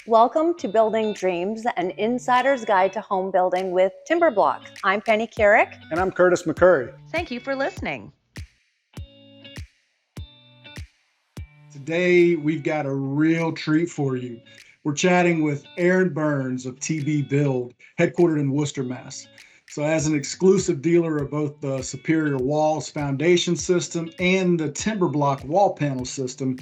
Welcome to Building Dreams, an insider's guide to home building with Timber Block. I'm Penny Carrick. And I'm Curtis McCurry. Thank you for listening. Today, we've got a real treat for you. We're chatting with Aaron Burns of TB Build, headquartered in Worcester, Mass. So as an exclusive dealer of both the Superior Walls foundation system and the Timber Block wall panel system,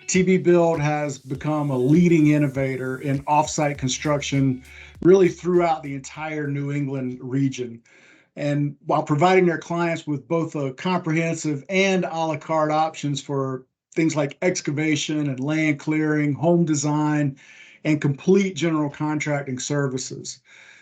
TB Build has become a leading innovator in offsite construction really throughout the entire New England region. And while providing their clients with both a comprehensive and a la carte options for things like excavation and land clearing, home design, and complete general contracting services.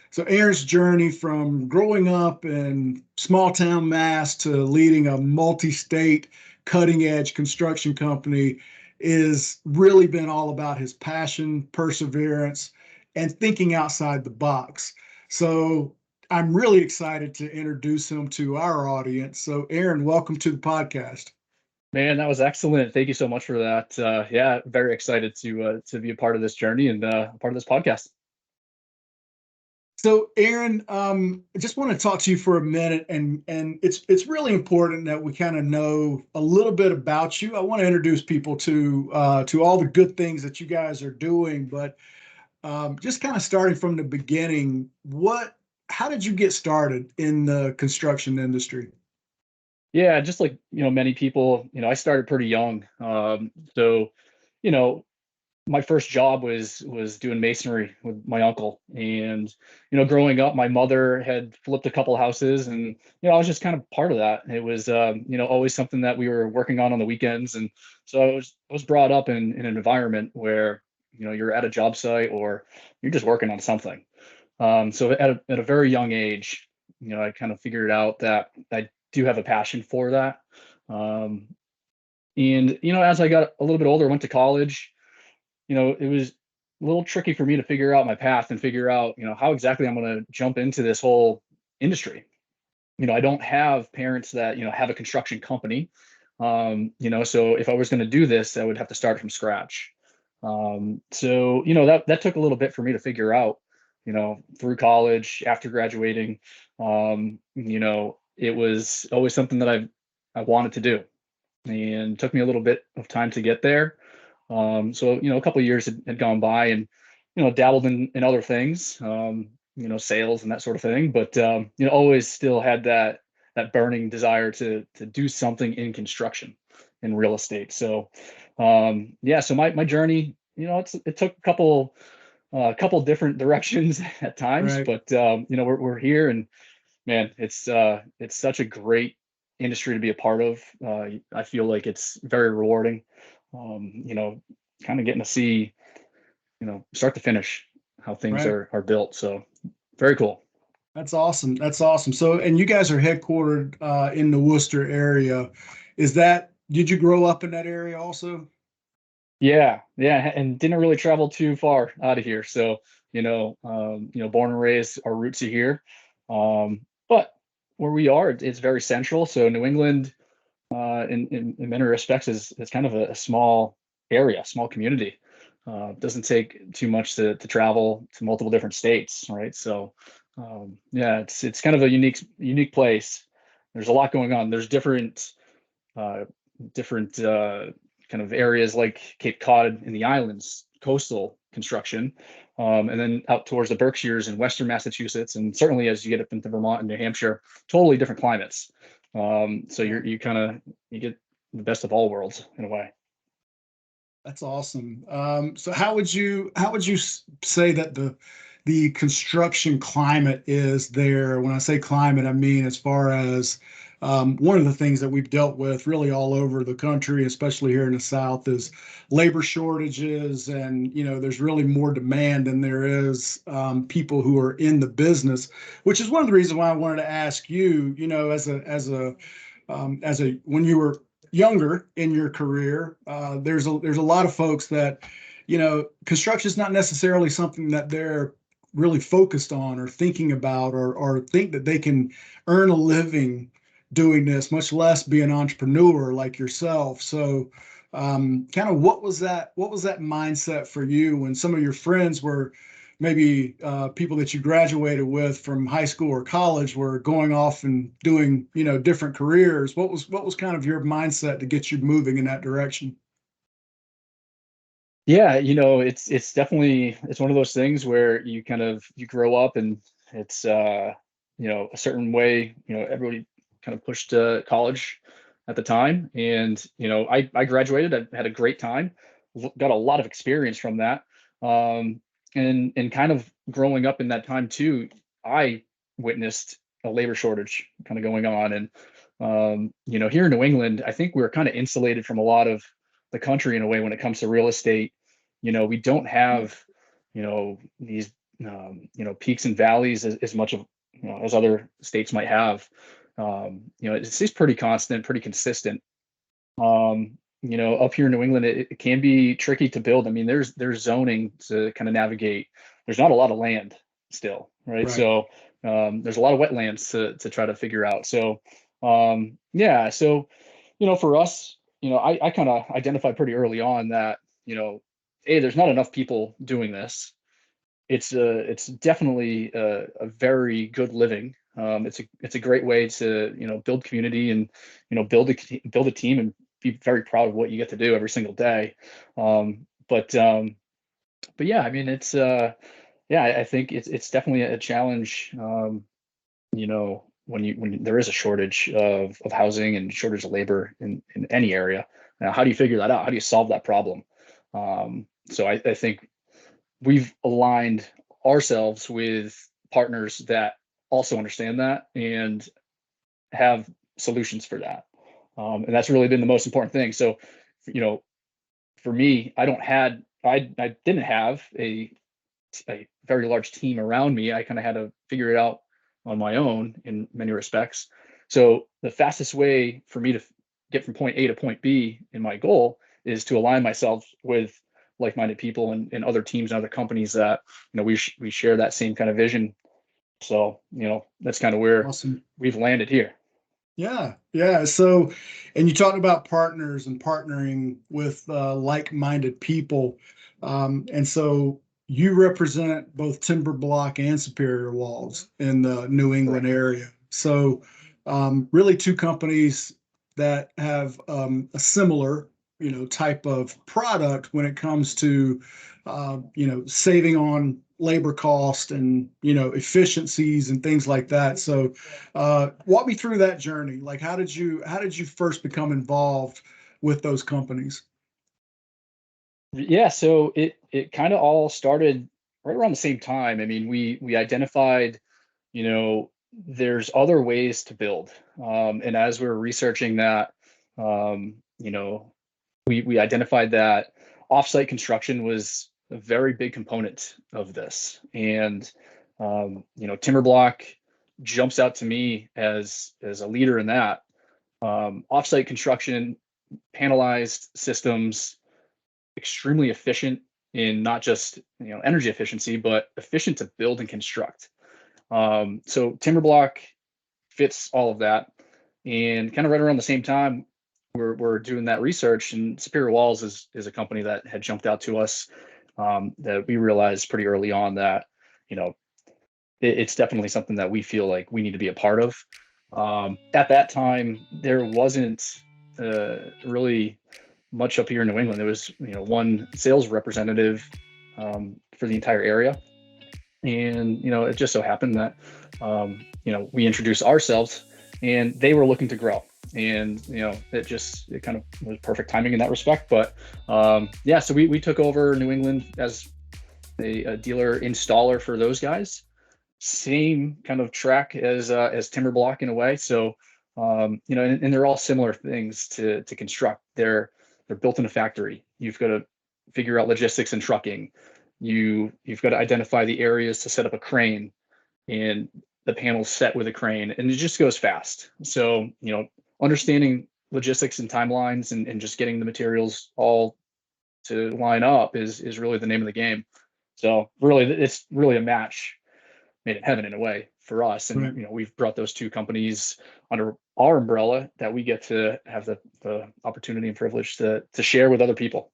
So Aaron's journey from growing up in small town Mass to leading a multi-state cutting edge construction company is really been all about his passion, perseverance, and thinking outside the box. So I'm really excited to introduce him to our audience. So Aaron, welcome to the podcast. Man, that was excellent. Thank you so much for that. Yeah, very excited to be a part of this journey and a part of this podcast. So Aaron, I just want to talk to you for a minute, and it's really important that we kind of know a little bit about you. I want to introduce people to all the good things that you guys are doing, but just kind of starting from the beginning, how did you get started in the construction industry? Yeah, just like many people, I started pretty young. So, my first job was doing masonry with my uncle, and growing up, my mother had flipped a couple houses, and I was just kind of part of that. It was always something that we were working on the weekends, and so I was brought up in an environment where you're at a job site or you're just working on something. So at a very young age, I kind of figured out that I do have a passion for that. And as I got a little bit older, went to college. It was a little tricky for me to figure out my path and figure out, how exactly I'm going to jump into this whole industry. I don't have parents that, have a construction company. So if I was going to do this, I would have to start from scratch. So, that took a little bit for me to figure out, through college, after graduating. It was always something that I wanted to do, and took me a little bit of time to get there. So, a couple of years had gone by, and, dabbled in other things, sales and that sort of thing, but, always still had that burning desire to do something in construction, in real estate. So, so my journey, it took a couple different directions at times, Right. but, we're here, and man, it's such a great industry to be a part of. I feel like it's very rewarding. Kind of getting to see, start to finish how things Right. are built. So very cool. That's awesome. That's awesome. So, and you guys are headquartered in the Worcester area. Did you grow up in that area also? Yeah, and didn't really travel too far out of here. So, born and raised, our roots are here. But where we are, it's very central. So New England, in many respects, is kind of a small area, small community. Doesn't take too much to travel to multiple different states, right? So, it's kind of a unique place. There's a lot going on. There's different kind of areas like Cape Cod in the islands, coastal construction, and then out towards the Berkshires in Western Massachusetts, and certainly as you get up into Vermont and New Hampshire, totally different climates. So you get the best of all worlds in a way. That's awesome. So how would you say that the construction climate is there? When I say climate, I mean as far as one of the things that we've dealt with really all over the country, especially here in the South, is labor shortages, and there's really more demand than there is people who are in the business, which is one of the reasons why I wanted to ask you, when you were younger in your career, there's a lot of folks that, construction is not necessarily something that they're really focused on or thinking about, or think that they can earn a living doing this, much less be an entrepreneur like yourself. So Kind of what was that mindset for you when some of your friends were maybe people that you graduated with from high school or college were going off and doing, different careers? What was kind of your mindset to get you moving in that direction? Yeah, it's definitely it's one of those things where you grow up and it's a certain way, everybody kind of pushed to college at the time. And I graduated, I had a great time, got a lot of experience from that. Um and kind of growing up in that time too, I witnessed a labor shortage kind of going on. And here in New England, I think we're kind of insulated from a lot of the country in a way when it comes to real estate. We don't have, these, peaks and valleys as much of, as other states might have. It stays pretty constant, pretty consistent. Up here in New England, it can be tricky to build. I mean, there's zoning to kind of navigate. There's not a lot of land still, right? Right. So there's a lot of wetlands to try to figure out. So yeah, so for us, I kind of identified pretty early on that, hey, there's not enough people doing this. It's definitely a very good living. It's a great way to build community and build a team and be very proud of what you get to do every single day. But yeah, I mean yeah, I think it's definitely a challenge. When there is a shortage of housing and shortage of labor in any area. Now, how do you figure that out? How do you solve that problem? So I think we've aligned ourselves with partners that also understand that and have solutions for that. And that's really been the most important thing. So, you know, for me, I didn't have a very large team around me. I kind of had to figure it out on my own in many respects. So the fastest way for me to get from point A to point B in my goal is to align myself with like-minded people and other teams and other companies that we share that same kind of vision. So that's kind of where Awesome. we've landed here. Yeah, yeah. So, and you talked about partners and partnering with like-minded people, and so you represent both Timber Block and Superior Walls in the New England Correct. area. So, really, two companies that have a similar, type of product when it comes to, saving on labor cost and efficiencies and things like that. So walk me through that journey. Like, how did you first become involved with those companies? Yeah, so it kind of all started right around the same time. I mean, we identified, there's other ways to build. And as we were researching that, um, you know, we identified that offsite construction was a very big component of this. And timber block jumps out to me as a leader in that. Offsite construction, panelized systems, extremely efficient in not just energy efficiency, but efficient to build and construct. So timber block fits all of that. And kind of right around the same time, we're doing that research, and Superior Walls is a company that had jumped out to us, that we realized pretty early on that you know it's definitely something that we feel like we need to be a part of. At that time, there wasn't really much up here in New England. There was one sales representative for the entire area, and it just so happened that we introduced ourselves, and they were looking to grow. And it kind of was perfect timing in that respect. But yeah, so we took over New England as a dealer installer for those guys. Same kind of track as timber block in a way. So and they're all similar things to construct. They're built in a factory. You've got to figure out logistics and trucking. You've got to identify the areas to set up a crane, and the panels set with a crane, and it just goes fast. So understanding logistics and timelines, and just getting the materials all to line up is really the name of the game. So really, it's really a match made in heaven in a way for us. Right. And we've brought those two companies under our umbrella that we get to have the opportunity and privilege to share with other people.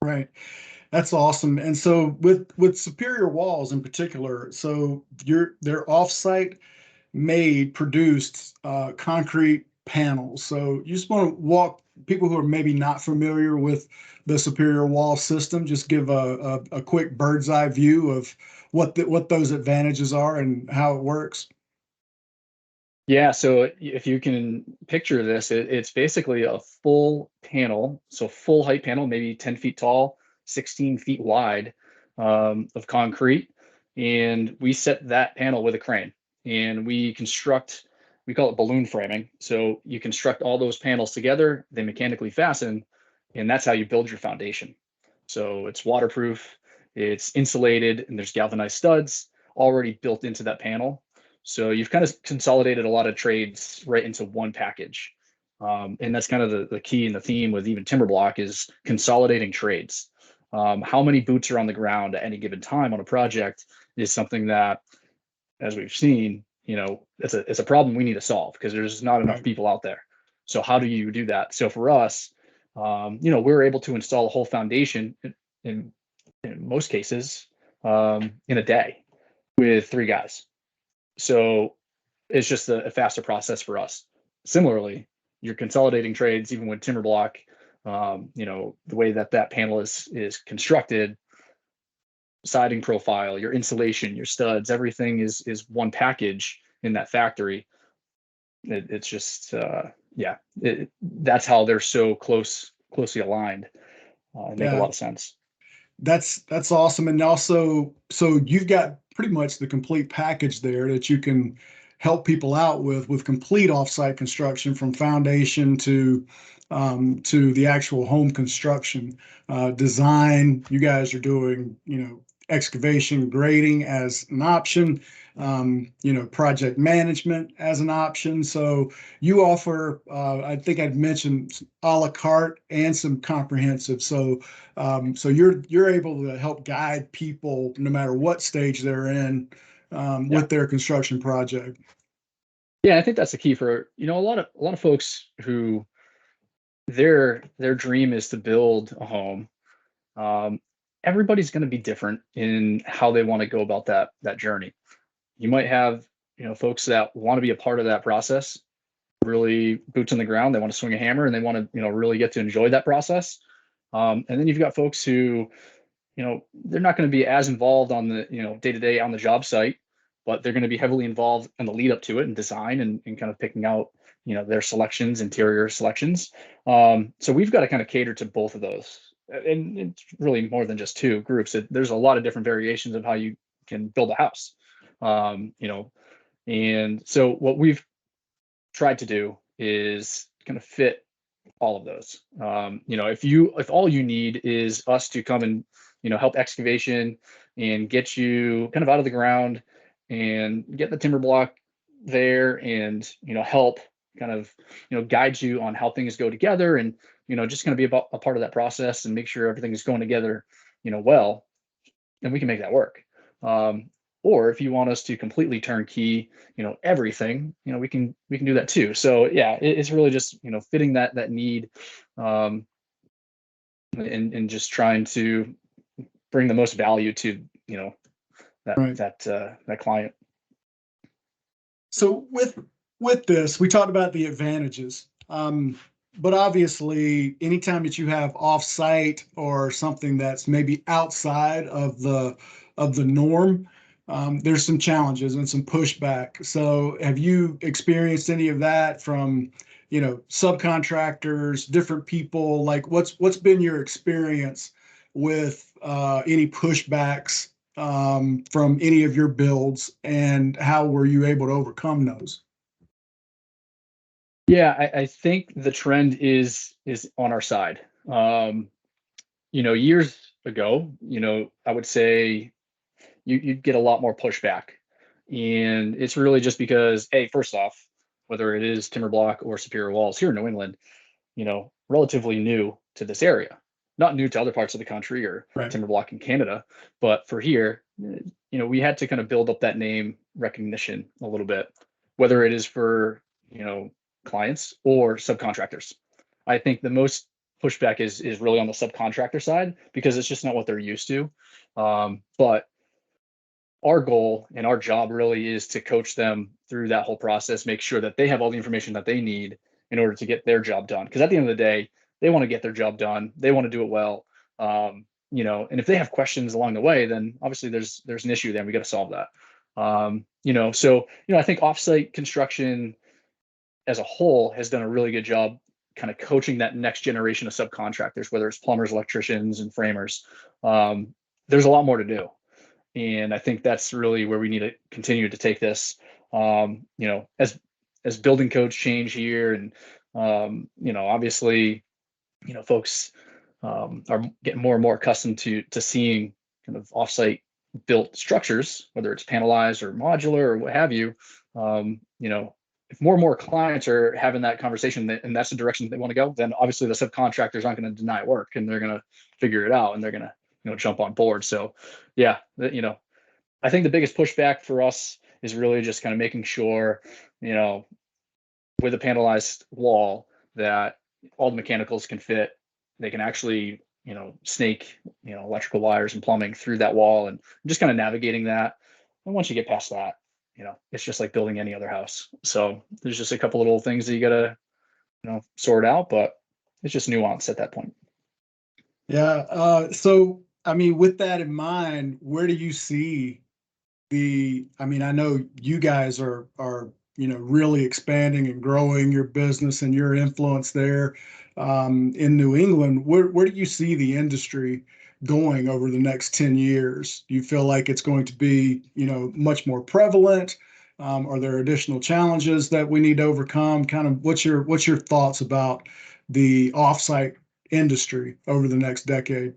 Right. That's awesome. And so with Superior Walls in particular, so they're offsite made, produced concrete panels. So you just want to walk people who are maybe not familiar with the Superior Wall system, just give a quick bird's eye view of what those advantages are and how it works. Yeah, so if you can picture this, it's basically a full panel, so full height panel, maybe 10 feet tall, 16 feet wide, of concrete. And we set that panel with a crane and we call it balloon framing. So you construct all those panels together, they mechanically fasten, and that's how you build your foundation. So it's waterproof, it's insulated, and there's galvanized studs already built into that panel. So you've kind of consolidated a lot of trades right into one package. And that's kind of the key and the theme with even timber block is consolidating trades. How many boots are on the ground at any given time on a project is something that, as we've seen, it's a problem we need to solve because there's not enough Right. people out there. So how do you do that? So for us, we're able to install a whole foundation in, in most cases in a day with 3 guys. So it's just a faster process for us. Similarly, you're consolidating trades even with timber block. The way that panel is constructed, siding profile, your insulation, your studs, everything is one package in that factory. It's just yeah, that's how they're so closely aligned. Make a Yeah. lot of sense. That's awesome. And also, so you've got pretty much the complete package there that you can help people out with complete offsite construction from foundation to the actual home construction design. You guys are doing, excavation grading as an option, project management as an option. So you offer, I think I'd mentioned a la carte and some comprehensive. So you're able to help guide people no matter what stage they're in Yeah. with their construction project. Yeah, I think that's the key for a lot of folks who their dream is to build a home. Um, Everybody's going to be different in how they want to go about that journey. You might have folks that want to be a part of that process, really boots on the ground. They want to swing a hammer and they want to really get to enjoy that process. And then you've got folks who they're not going to be as involved on the day to day on the job site, but they're going to be heavily involved in the lead up to it and design and kind of picking out their selections, interior selections. So we've got to kind of cater to both of those, and it's really more than just two groups. There's a lot of different variations of how you can build a house. And so what we've tried to do is kind of fit all of those. If all you need is us to come and help excavation and get you kind of out of the ground and get the timber block there and help kind of guide you on how things go together and just going to be about a part of that process and make sure everything is going together well, and we can make that work. Or if you want us to completely turnkey, everything, we can do that too. So yeah, it's really just fitting that need, um, and just trying to bring the most value to that Right. that client. So with this, we talked about the advantages. But obviously, anytime that you have offsite or something that's maybe outside of the norm, there's some challenges and some pushback. So, have you experienced any of that from, subcontractors, different people? Like, what's been your experience with any pushbacks from any of your builds, and how were you able to overcome those? Yeah, I think the trend is on our side. Years ago, I would say you'd get a lot more pushback. And it's really just because, hey, first off, whether it is timber block or superior walls here in New England, relatively new to this area, not new to other parts of the country or Right. timber block in Canada, but for here, we had to kind of build up that name recognition a little bit, whether it is for, clients or subcontractors. I think the most pushback is really on the subcontractor side because it's just not what they're used to. But our goal and our job really is to coach them through that whole process, make sure that they have all the information that they need in order to get their job done. Because at the end of the day, they want to get their job done. They want to do it well. And if they have questions along the way, then obviously there's an issue there. And we got to solve that. I think offsite construction as a whole has done a really good job kind of coaching that next generation of subcontractors, whether it's plumbers, electricians, and framers. There's a lot more to do. And I think that's really where we need to continue to take this. As building codes change here, and obviously, folks are getting more and more accustomed to seeing kind of offsite built structures, whether it's panelized or modular or what have you. If more and more clients are having that conversation and that's the direction they want to go, then obviously the subcontractors aren't going to deny work and they're going to figure it out and they're going to jump on board. So yeah, I think the biggest pushback for us is really just kind of making sure, with a panelized wall that all the mechanicals can fit. They can actually, snake, electrical wires and plumbing through that wall and just kind of navigating that. And once you get past that, it's just like building any other house. So there's just a couple little things that you got to, sort out, but it's just nuance at that point. Yeah. So, I mean, with that in mind, where do you see I know you guys are, really expanding and growing your business and your influence there in New England. Where do you see the industry going over the next 10 years? Do you feel like it's going to be, much more prevalent? Are there additional challenges that we need to overcome? Kind of what's your thoughts about the offsite industry over the next decade?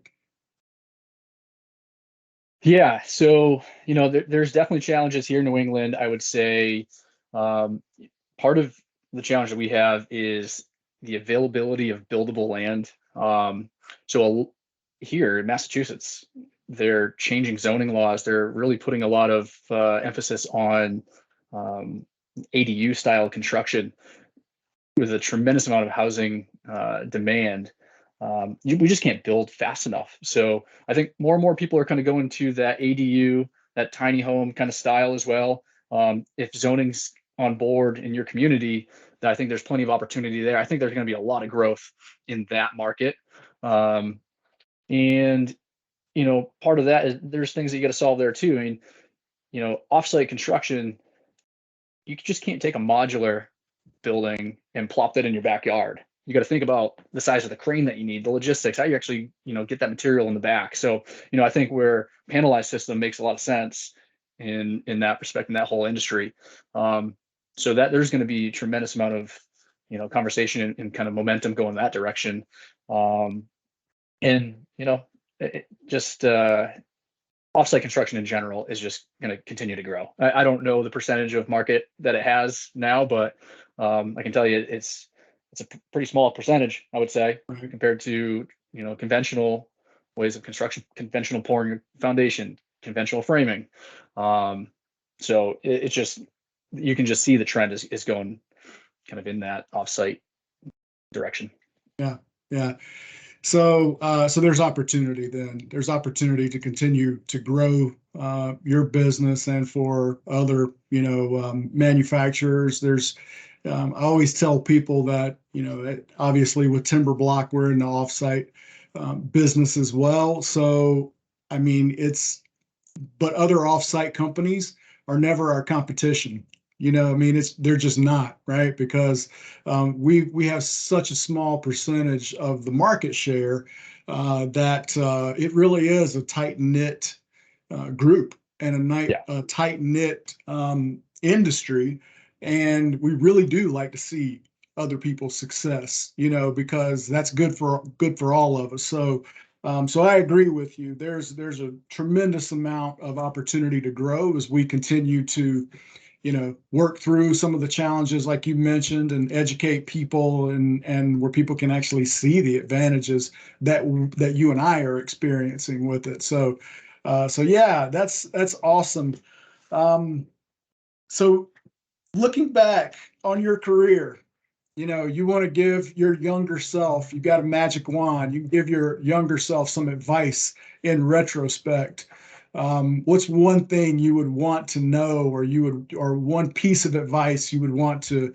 Yeah, so there's definitely challenges here in New England. I would say part of the challenge that we have is the availability of buildable land. Here in Massachusetts, they're changing zoning laws. They're really putting a lot of emphasis on ADU style construction with a tremendous amount of housing demand. We just can't build fast enough. So I think more and more people are kind of going to that ADU, that tiny home kind of style as well. If zoning's on board in your community, I think there's plenty of opportunity there. I think there's going to be a lot of growth in that market. And part of that is there's things that you got to solve there too. I mean, offsite construction, you just can't take a modular building and plop that in your backyard. You got to think about the size of the crane that you need, the logistics, how you actually, get that material in the back. So, I think where panelized system makes a lot of sense in that respect, in that whole industry. So that there's going to be a tremendous amount of, conversation and kind of momentum going that direction. Offsite construction in general is just going to continue to grow. I don't know the percentage of market that it has now, but I can tell you it's a pretty small percentage, I would say, compared to conventional ways of construction, conventional pouring foundation, conventional framing. So it's just you can just see the trend is going kind of in that offsite direction. Yeah. So there's opportunity then. There's opportunity to continue to grow your business and for other, manufacturers. I always tell people that, obviously with Timber Block, we're in the offsite business as well. So, I mean, but other offsite companies are never our competition. They're just not, right? Because we have such a small percentage of the market share that it really is a tight knit group and a tight knit industry, and we really do like to see other people's success, because that's good for all of us. So I agree with you. There's a tremendous amount of opportunity to grow as we continue to work through some of the challenges like you mentioned and educate people and where people can actually see the advantages that you and I are experiencing with it. So yeah, that's awesome. So looking back on your career, You want to give your younger self, you got a magic wand, you can give your younger self some advice in retrospect. What's one thing you would want to know, or one piece of advice you would want to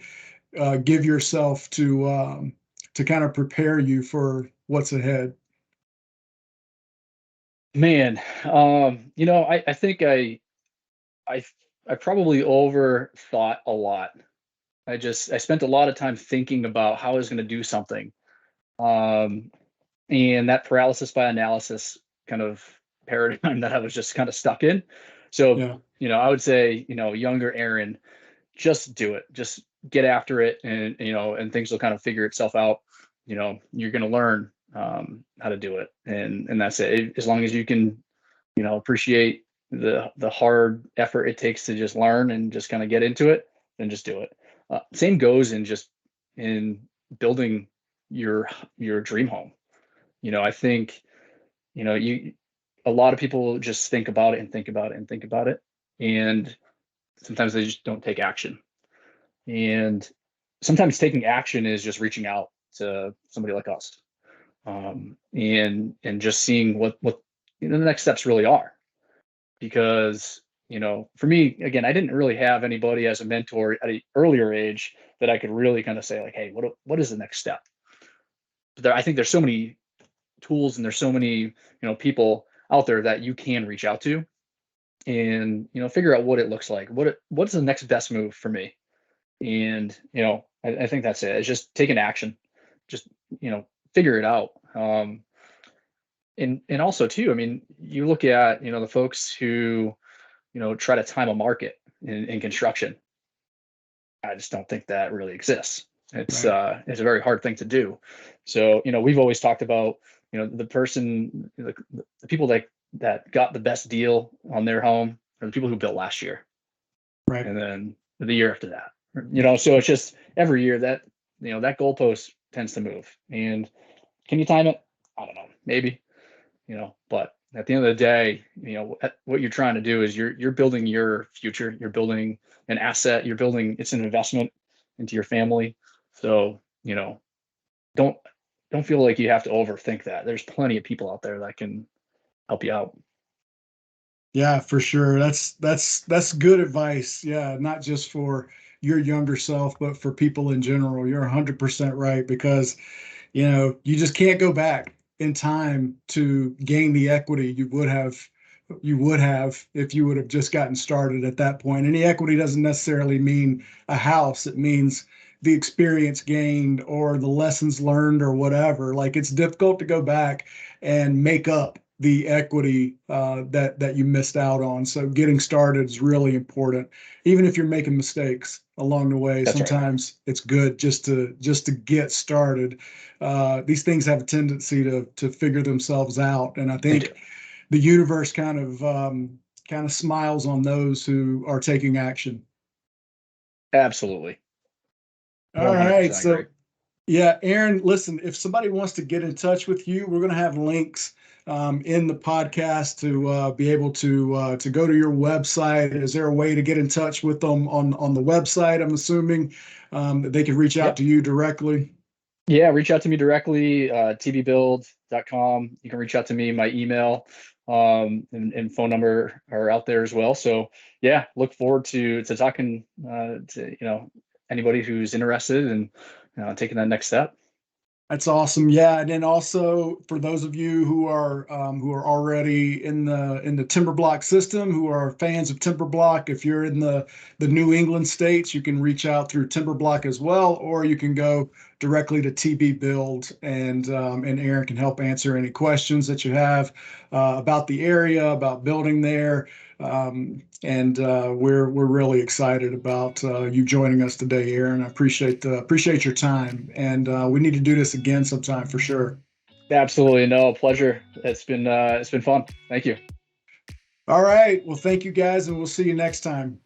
give yourself to kind of prepare you for what's ahead? Man, I think I I probably overthought a lot. I spent a lot of time thinking about how I was going to do something. Um, and that paralysis by analysis kind of paradigm that I was just kind of stuck in. So, Yeah, I would say, younger Aaron, just do it. Just get after it, and and things will kind of figure itself out. You're going to learn how to do it, and that's it. As long as you can, appreciate the hard effort it takes to just learn and just kind of get into it, then just do it. Same goes in just in building your dream home. I think, you a lot of people just think about it and think about it and think about it, and sometimes they just don't take action. And sometimes taking action is just reaching out to somebody like us, and just seeing what the next steps really are. Because for me, again, I didn't really have anybody as a mentor at an earlier age that I could really kind of say like, hey, what is the next step? But I think there's so many tools and there's so many people out there that you can reach out to, and figure out what it looks like, what's the next best move for me. And I think that's it. It's just taking action, just figure it out. And also too, I mean, you look at the folks who try to time a market in construction. I just don't think that really exists. right, It's a very hard thing to do. So we've always talked about the people that got the best deal on their home are the people who built last year, right. and then the year after that. So it's just every year that that goalpost tends to move. And can you time it? I don't know, maybe. But at the end of the day, what you're trying to do is you're building your future. You're building an asset. You're building, it's an investment into your family. So don't don't feel like you have to overthink that. There's plenty of people out there that can help you out. Yeah, for sure. That's good advice. Yeah, not just for your younger self, but for people in general. You're 100% right, because you just can't go back in time to gain the equity you would have if you would have just gotten started at that point. Any equity doesn't necessarily mean a house. It means the experience gained or the lessons learned or whatever. Like, it's difficult to go back and make up the equity that you missed out on. So getting started is really important, even if you're making mistakes along the way. That's right. Sometimes it's good just to get started. These things have a tendency to figure themselves out, and I They do. think the universe kind of smiles on those who are taking action. Absolutely. All right, 100% agree. so yeah, Aaron, listen, if somebody wants to get in touch with you, we're going to have links in the podcast to be able to go to your website. Is there a way to get in touch with them on the website? I'm assuming that they can reach out Yep. to you directly. Yeah, reach out to me directly, tbbuild.com. You can reach out to me. My email and phone number are out there as well. So yeah, look forward to talking to anybody who's interested in taking that next step. That's awesome. Yeah, and then also for those of you who are already in the timber block system, who are fans of timber block, if you're in the New England states, you can reach out through timber block as well, or you can go directly to TB Build, and Aaron can help answer any questions that you have about the area, about building there. And we're really excited about you joining us today, Aaron. I appreciate your time, and we need to do this again sometime for sure. Absolutely, no pleasure. It's been fun. Thank you. All right. Well, thank you guys, and we'll see you next time.